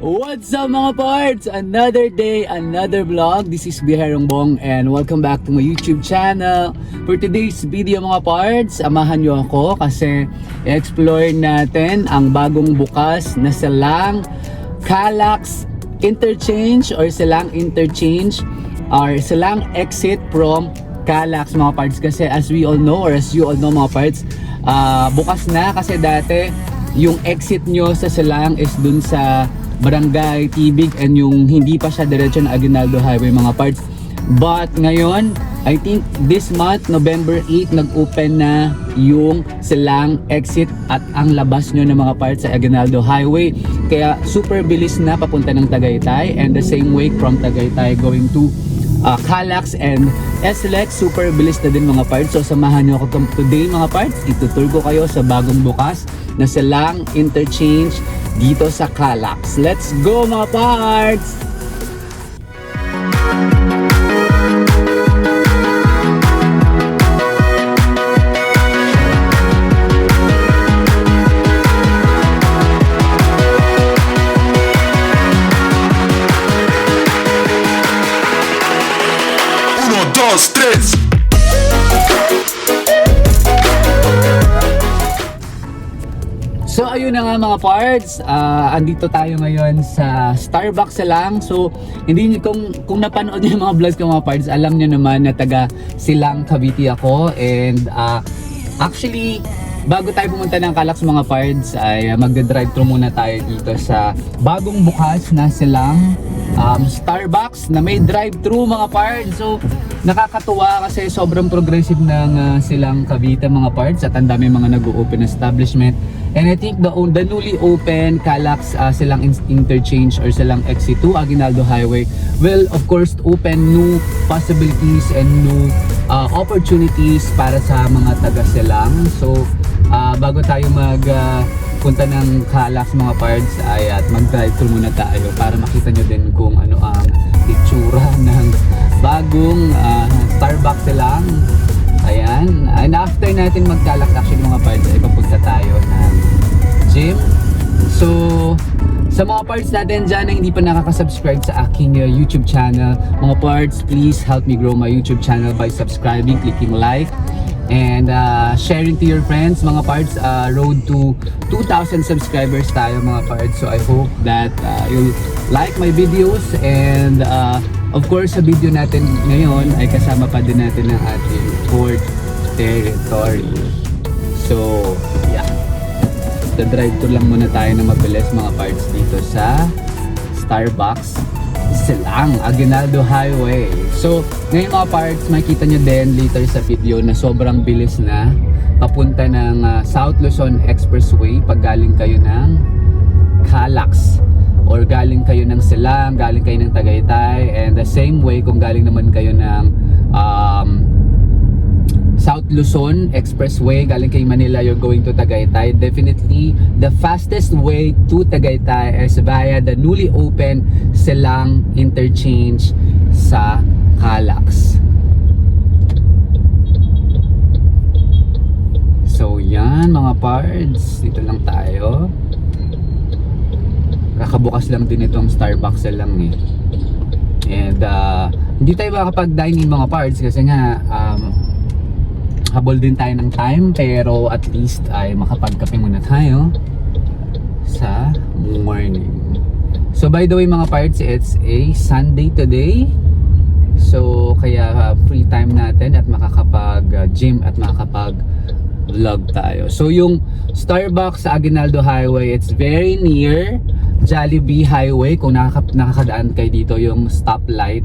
What's up mga parts? Another day, another vlog. This is Biherong Bong and welcome back to my YouTube channel. For today's video mga parts, amahan nyo ako kasi i-explore natin ang bagong bukas na Silang Calax Interchange or Silang Interchange or Silang Exit from Calax mga parts. Kasi as we all know or as you all know mga parts, bukas na kasi dati yung exit nyo sa Silang is dun sa Barangay Tibig and yung hindi pa siya diretso na Aguinaldo Highway mga parts. But ngayon, I think this month, November 8, nag-open na yung Silang exit at ang labas nyo ng mga parts sa Aguinaldo Highway. Kaya super bilis na papunta ng Tagaytay and the same way from Tagaytay going to Calax and SLEX, super bilis na din mga parts. So samahan nyo ako today mga parts. Itutur ko kayo sa bagong bukas na Silang Interchange dito sa Calax. Let's go mga parts! Uno, dos, tres. So ayun na nga mga parts, andito tayo ngayon sa Starbucks Silang. So hindi niyo kung napanood niyo yung mga vlogs ko mga parts, alam niyo naman na taga Silang Cavite ako. And actually bago tayo pumunta ng Calax mga parts ay magde-drive thru muna tayo dito sa bagong bukas na Silang Starbucks na may drive-thru mga parts. So nakakatuwa kasi sobrang progressive ng Silang Cavite mga parts at ang dami mga nag-o-open establishment. And I think the newly open Calax Silang Interchange or Silang Exit to Aguinaldo Highway will of course open new possibilities and new opportunities para sa mga taga Silang. So bago tayo punta ng Calax mga parts ay at mag-drive thru muna tayo para makita nyo din kung ano ang itsura ng bagong Starbucks Silang. Ayan, and after natin mag-Calax actually mga parts ay papunta tayo ng gym. So sa mga parts natin dyan na hindi pa nakaka-subscribe sa aking YouTube channel, mga parts, please help me grow my YouTube channel by subscribing, clicking like, and sharing to your friends mga parts. Road to 2,000 subscribers tayo mga parts. So I hope that you'll like my videos and of course sa video natin ngayon ay kasama pa din natin ang ating fourth territory. So yeah, drive tour lang muna tayo na mabilis mga parts dito sa Starbucks Silang Aguinaldo Highway. So ngayon mga parts, makikita nyo din later sa video na sobrang bilis na papunta ng South Luzon Expressway pag galing kayo ng Calax or galing kayo ng Silang, galing kayo ng Tagaytay, and the same way kung galing naman kayo ng South Luzon Expressway, galing kay Manila, you're going to Tagaytay. Definitely the fastest way to Tagaytay is via the newly open Silang Interchange sa Calax. So yan mga parts, dito lang tayo. Kakabukas lang din itong Starbucks Silang eh. And hindi tayo makakapag-dine in mga parts kasi nga habol din tayo ng time, pero at least ay makapagkape muna tayo sa morning. So by the way mga parts, it's a Sunday today. So kaya free time natin at makakapag gym at makakapag vlog tayo. So yung Starbucks sa Aguinaldo Highway, it's very near Jollibee Highway. Kung nakakadaan kayo dito, yung stoplight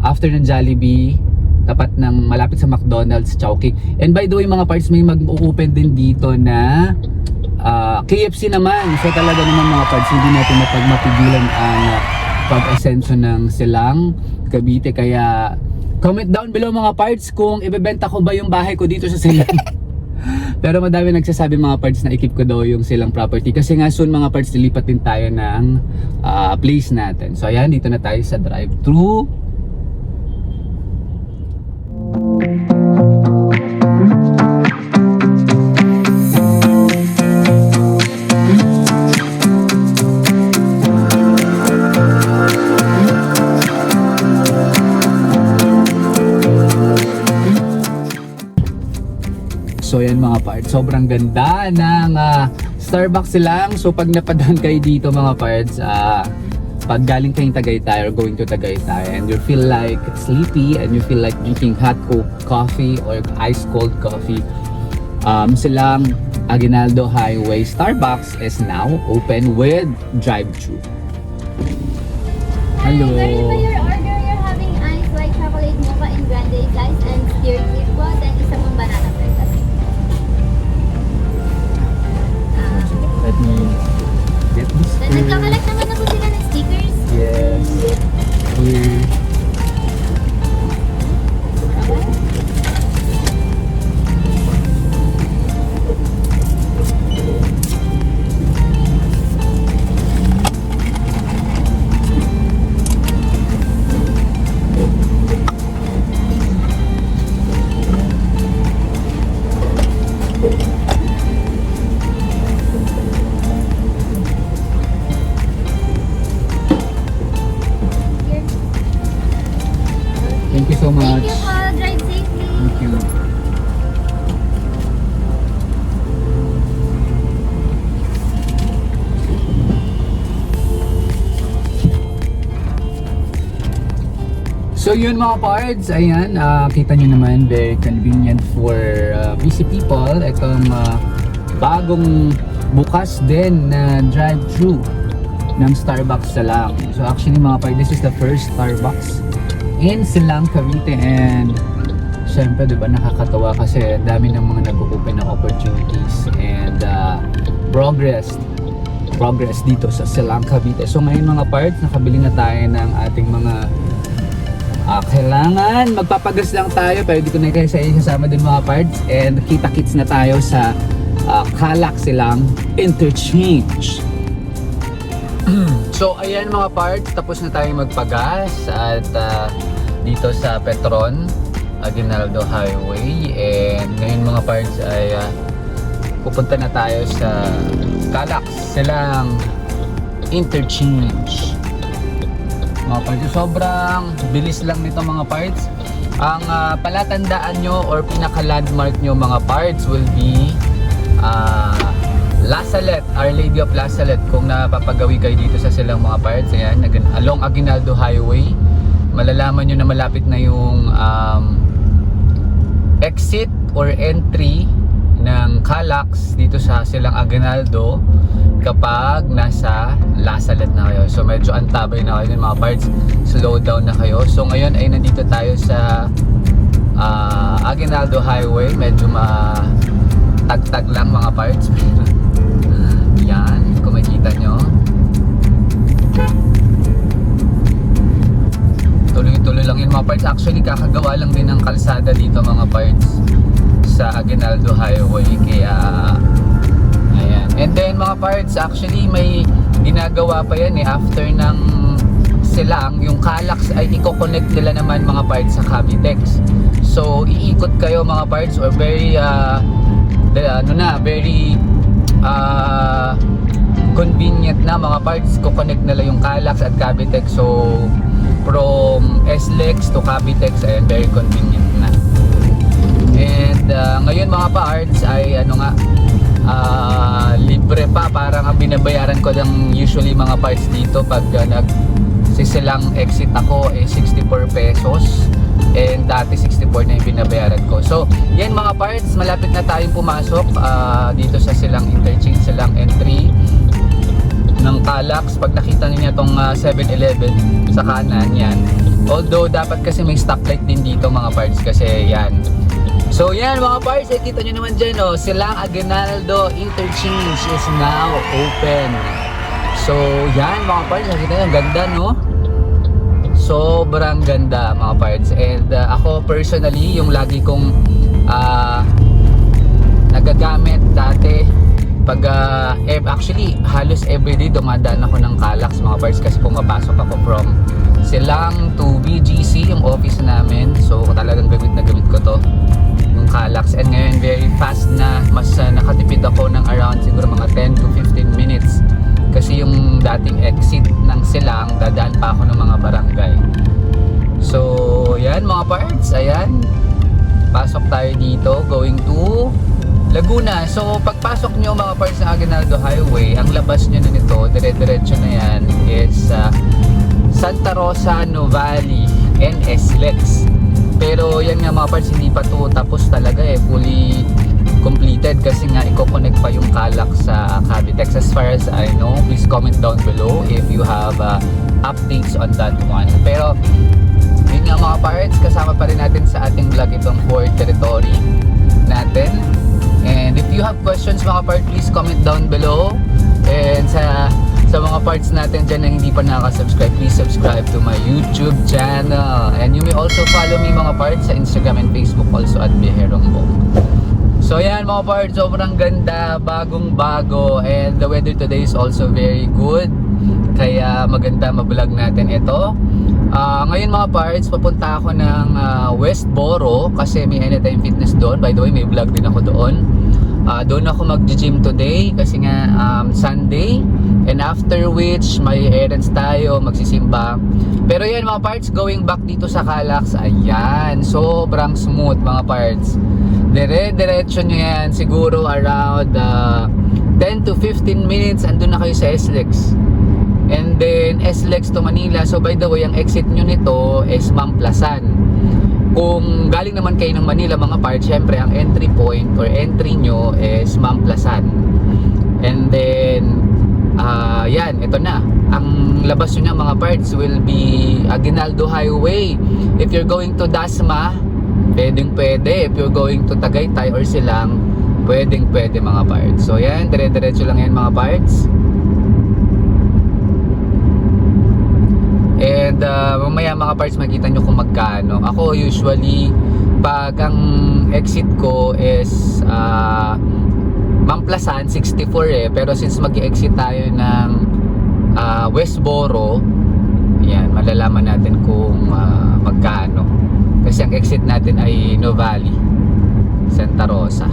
after ng Jollibee, tapat ng malapit sa McDonald's, Chowking. And by the way mga parts, may mag-open din dito na KFC naman. So talaga naman mga parts, hindi natin mapigilan ang pag-asenso ng Silang Cavite. Kaya comment down below mga parts kung ibebenta ko ba yung bahay ko dito sa Silang. Pero madami nagsasabi mga parts na i-keep ko daw yung Silang property kasi nga soon mga parts lilipat din tayo ng place natin. So ayan, dito na tayo sa drive-thru. pards. Sobrang ganda ng Starbucks lang. So pag napadaan kayo dito mga pards, pag galing kayong Tagaytay or going to Tagaytay and you feel like sleepy and you feel like drinking hot coffee or ice cold coffee, silang Aguinaldo Highway Starbucks is now open with drive-thru. Hello. Verify your order. You're having ice white chocolate mocha in grande slice and stir tip po. Then isa pong banana bread. Let me get this Then nagkakalat naman na po sila ng stickers. Yes. Here. Here. Thank you so Thank much. you po. Drive safely. Thank you. So yun mga pards, ayan, kita nyo naman, very convenient for busy people. Itong bagong bukas din na drive-thru ng Starbucks sa lang. So actually mga pards, this is the first Starbucks in Silang, Cavite, and syempre diba nakakatawa kasi dami ng mga nag-open na opportunities and progress dito sa Silang, Cavite. So ngayon mga pards, nakabili na tayo ng ating mga kailangan magpapagas lang tayo pero di ko na kayo sa isasama din mga parts and kita-kits na tayo sa Calac Silang Interchange. So ayan mga parts, tapos na tayo magpagas at dito sa Petron Aguinaldo Highway, and ngayon mga parts ay pupunta na tayo sa Calac Silang Interchange. Mga parts, sobrang bilis lang nito mga parts. Ang palatandaan nyo or pinaka-landmark nyo mga parts will be La Salette, Our Lady of La Salette. Kung napapagawi kayo dito sa Silang mga parts, ayan, along Aguinaldo Highway, malalaman nyo na malapit na yung exit or entry ng Calax dito sa Silang Aguinaldo kapag nasa La Salette na kayo. So medyo antabay na kayo mga parts, slow down na kayo. So ngayon ay nandito tayo sa Aguinaldo Highway, medyo matagtag lang mga parts. Yan, kung makita nyo, tuloy-tuloy lang yun mga parts. Actually kakagawa lang din ng kalsada dito mga parts sa Aguinaldo Highway, kaya ayan. And then mga parts, actually may ginagawa pa yan after ng Silang, yung Calax ay i-connect nila naman mga parts sa Cavitex. So iikot kayo mga parts or very very convenient na mga parts, ko-connect nila yung Calax at Cavitex. So from SLEX to Cavitex, ayan, very convenient na. And ngayon mga parts ay libre pa, parang ang binabayaran ko ng usually mga parts dito pag Silang exit ako 64 pesos, and dati 64 na yung binabayaran ko. So yan mga parts, malapit na tayong pumasok dito sa Silang Interchange, Silang entry ng Calax. Pag nakita niyo itong 7-Eleven sa kanan, yan, although dapat kasi may stoplight din dito mga parts kasi yan. So yan mga parts, kita nyo naman dyan, Silang Aguinaldo Interchange is now open. So yan mga parts, nakita nyo, ganda no? Sobrang ganda mga parts. And ako personally, yung lagi kong nagagamit dati pag actually halos everyday dumadaan ako ng Calax mga parts kasi pumapasok ako from Silang to BGC, yung office namin. So talagang gamit na gamit ko to, yung Calax. And ngayon very fast na, mas nakatipid ako ng around siguro mga 10 to 15 minutes kasi yung dating exit ng Silang, dadaan pa ako ng mga barangay. So yan mga parts, ayan, pasok tayo dito going to Laguna. So pagpasok nyo mga parts ng Aguinaldo Highway, ang labas nyo na nito, dire-diretso na yan, is Santa Rosa, Nuvali, and SLEX. Pero yan nga mga parts, hindi pa to tapos talaga fully completed kasi nga i-connect pa yung Calac sa Cavitex. As far as I know, please comment down below if you have updates on that one. Pero yun nga mga parts, kasama pa rin natin sa ating vlog itong Ford Territory natin. And if you have questions mga parts, please comment down below. And sa mga parts natin dyan na hindi pa nakaka-subscribe, please subscribe to my YouTube channel. And you may also follow me mga parts sa Instagram and Facebook also at Biherong Bong. So yan mga parts, sobrang ganda, bagong bago, and the weather today is also very good. Kaya maganda mablog natin ito. Ngayon mga parts, papunta ako ng Westboro kasi may Anytime Fitness doon. By the way, may vlog din ako doon. Doon ako mag-gym today kasi nga Sunday. And after which, may errands tayo, magsisimba. Pero yan mga parts, going back dito sa Calax, ayan, sobrang smooth mga parts. Diretso nyo yan, siguro around 10 to 15 minutes, andun na kayo sa SLEX. And then SLEX to Manila. So by the way, ang exit nyo nito is Mamplasan. Kung galing naman kayo ng Manila mga parts, syempre ang entry point or entry nyo is Mamplasan. And then yan, ito na. Ang labas nyo na mga parts will be Aguinaldo Highway. If you're going to Dasma, pwedeng pwede. If you're going to Tagaytay or Silang, pwedeng pwede mga parts. So yan, dire-diretso lang yan mga parts. And mamaya mga parts makita nyo kung magkano. Ako usually pag ang exit ko is Mamplasan 64 pero since mag-exit tayo ng Westboro, yan, malalaman natin kung magkano. Kasi ang exit natin ay Nuvali, Santa Rosa.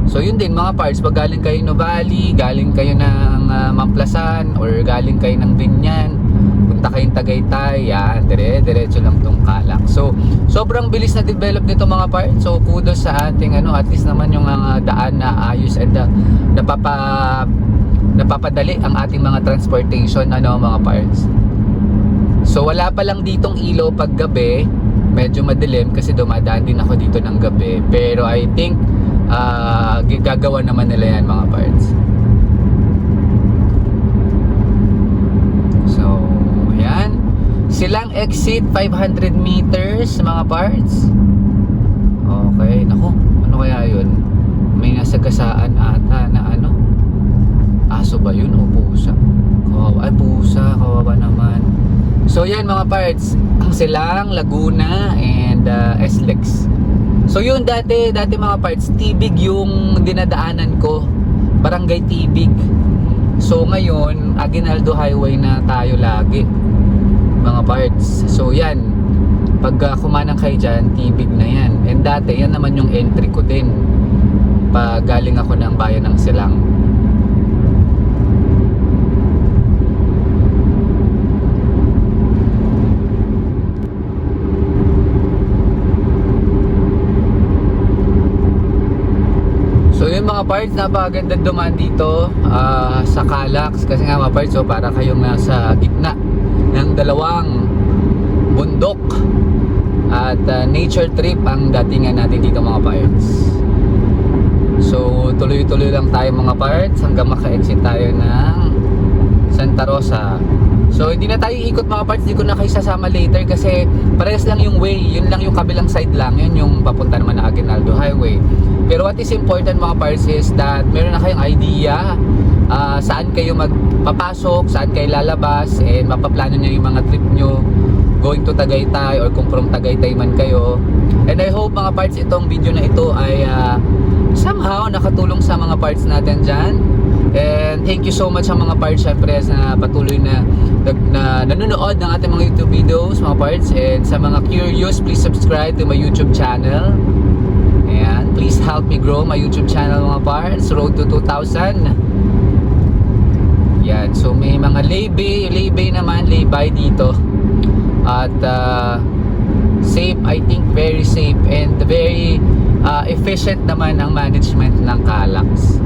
So yun din mga parts, pag galing kayo Nuvali, galing kayo ng Mamplasan or galing kayo ng Binyan, punta kayong Tagaytay, yan, diretso lang tong Calac. So sobrang bilis na develop nito mga parts. So kudos sa ating at least naman yung daan na ayos and napapadali ang ating mga transportation mga parts. So wala pa lang ditong ilaw pag gabi, medyo madilim kasi dumadaan din ako dito ng gabi. Pero I think gagawa naman nila yan mga parts. So yan, Silang exit 500 meters mga parts. Okay, naku, ano kaya yun? May nasagasaan ata na aso ba yun o pusa? Ay, pusa, kawawa naman. So yan mga parts, Silang, Laguna, and SLEX. So yun dati mga parts, Tibig yung dinadaanan ko, Barangay Tibig. So ngayon, Aguinaldo Highway na tayo lagi mga parts. So yan, pag kumanang kayo dyan, Tibig na yan. And dati, yan naman yung entry ko din pag galing ako ng bayan ng Silang. So yun mga parts, napakaganda dumaan dito sa Calax kasi nga mga parts, so para kayong nasa gitna ng dalawang bundok at nature trip ang datingan natin dito mga parts. So tuloy-tuloy lang tayo mga parts hanggang maka-exit tayo ng Santa Rosa. So hindi na tayo ikot mga parts, hindi ko na kayo sasama later kasi parehas lang yung way, yun lang yung kabilang side lang, yun yung papunta naman na Aguinaldo Highway. Pero what is important mga parts is that meron na kayong idea saan kayo magpapasok, saan kayo lalabas, and mapaplano nyo yung mga trip nyo going to Tagaytay or kung from Tagaytay man kayo. And I hope mga parts itong video na ito ay somehow nakatulong sa mga parts natin dyan. And thank you so much sa mga parts syempre na patuloy na nanonood ng ating mga YouTube videos mga parts. And sa mga curious, please subscribe to my YouTube channel. And please help me grow my YouTube channel mga parts, road to 2,000. Yan, so may mga lay-by naman, lay-by dito. At safe, I think very safe and very efficient naman ang management ng Calax.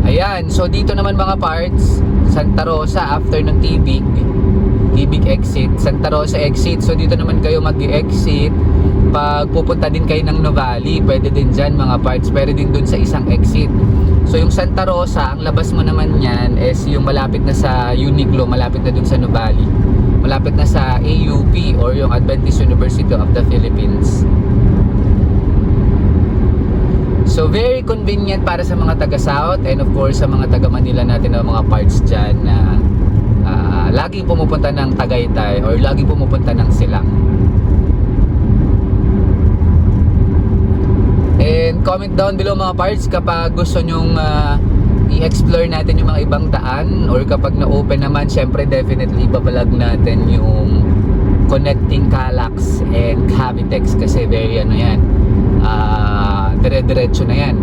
Ayan, so dito naman mga parts, Santa Rosa after ng Tibig exit, Santa Rosa exit. So dito naman kayo mag-exit. Pag pupunta din kayo ng Nuvali, pwede din dyan mga parts, pwede din dun sa isang exit. So yung Santa Rosa, ang labas mo naman yan is yung malapit na sa Uniqlo, malapit na dun sa Nuvali, malapit na sa AUP or yung Adventist University of the Philippines. So very convenient para sa mga taga South and of course sa mga taga Manila natin na mga parts dyan na laging pumupunta ng Tagaytay or laging pumupunta ng Silang. And comment down below mga parts kapag gusto nyong i-explore natin yung mga ibang daan, or kapag na-open naman, syempre definitely ibabalag natin yung connecting Calax and Cavitex kasi very ano yan, dire-diretso na yan.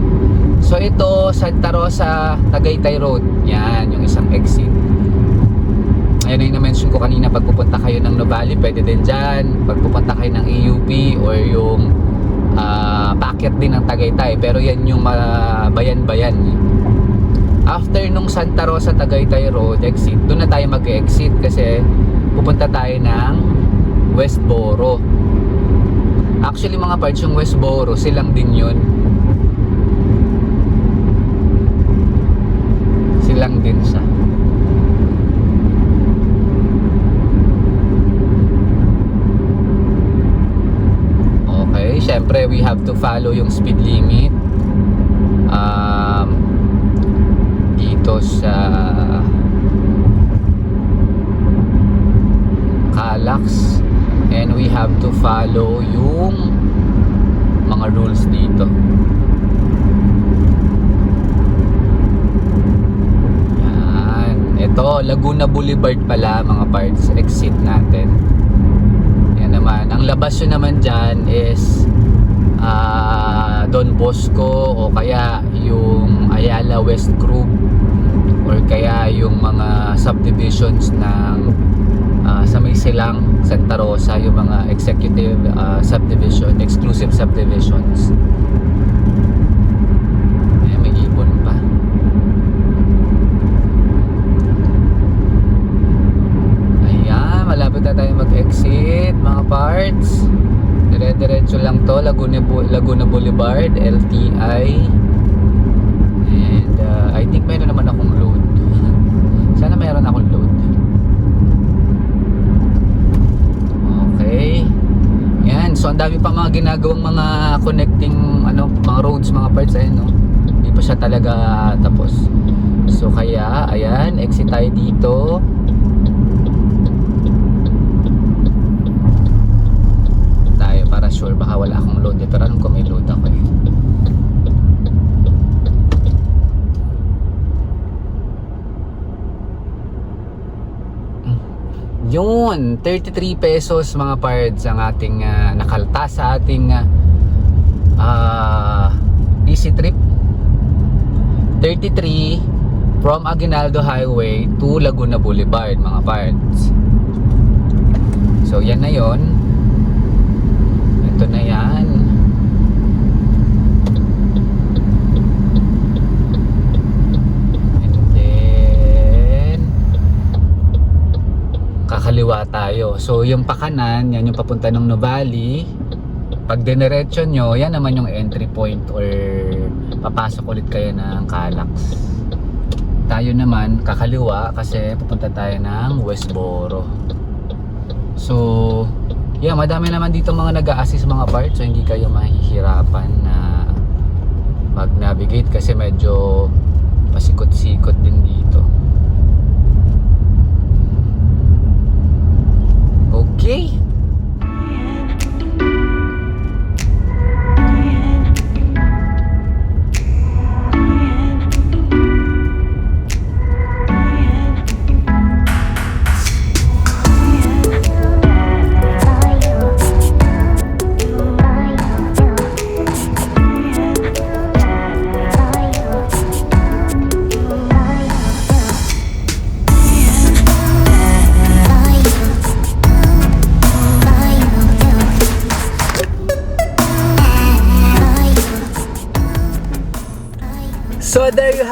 So ito, Santa Rosa Tagaytay Road, yan yung isang exit. Ayan yung na-mention ko kanina, pag pupunta kayo ng Nuvali pwede din dyan, pag pupunta kayo ng AUP or yung packet din ng Tagaytay, pero yan yung bayan-bayan. After nung Santa Rosa Tagaytay Road exit, doon na tayo mag-exit kasi pupunta tayo ng Westboro. Actually mga parts, yung Westboro Silang din yun, Silang din siya. Okay, syempre we have to follow yung speed limit dito sa Calax, and we have to follow yung mga rules dito. Yan, ito Laguna Boulevard pala mga parts, exit natin. Yan naman, ang labas yun naman dyan is Don Bosco o kaya yung Ayala West Group or kaya yung mga subdivisions ng sa may Silang, Santa Rosa, yung mga executive subdivision, exclusive subdivisions. Ayan, may ibon pa. Ayan, malapit na tayo mag-exit mga parts. Dire-diretso lang to, Laguna Boulevard, LTI. And I think meron naman akong load. Sana meron akong load. Okay. Yan, so ang dami pa mga ginagawang mga connecting mga roads mga parts, ayun no. Hindi pa siya talaga tapos. So kaya ayan, exit tayo dito. Tayo para sure, baka wala akong load pero alam ko may load ako eh. Yun, 33 pesos mga pards ang ating nakalta sa ating easy trip. 33 from Aguinaldo Highway to Laguna Boulevard mga pards. So yan na yon. Ito na yan. Kakaliwa tayo. So yung pakanan, yan yung papunta ng Nuvali. Pag dinerecho nyo, yan naman yung entry point or papasok ulit kayo ng Calax. Tayo naman kakaliwa kasi pupunta tayo ng Westboro. So yeah, madami naman dito mga nag-a-assist mga parts, so hindi kayo mahihirapan na mag-navigate kasi medyo pasikot-sikot din dito. Okay.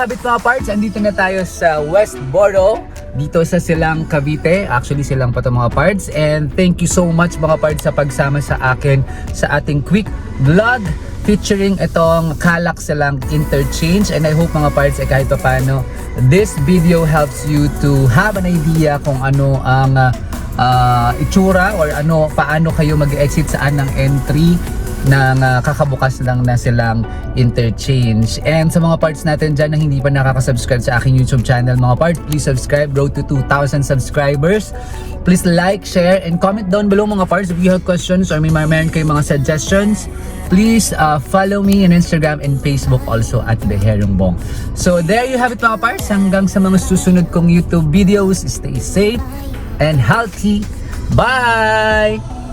have it mga parts, andito na tayo sa West Boro, dito sa Silang Cavite. Actually silang pa to mga parts, and thank you so much mga parts sa pagsama sa akin sa ating quick vlog featuring itong Calac Silang Interchange. And I hope mga parts kahit pa paano this video helps you to have an idea kung ano ang itsura or paano kayo mag-exit saan ng entry ng kakabukas lang na Silang Interchange. And sa mga parts natin dyan na hindi pa nakaka-subscribe sa aking YouTube channel mga parts, please subscribe. Road to 2,000 subscribers. Please like, share, and comment down below mga parts if you have questions or meron kayong mga suggestions. Please follow me on Instagram and Facebook also at The Herong Bong. So there you have it mga parts. Hanggang sa mga susunod kong YouTube videos, stay safe and healthy. Bye!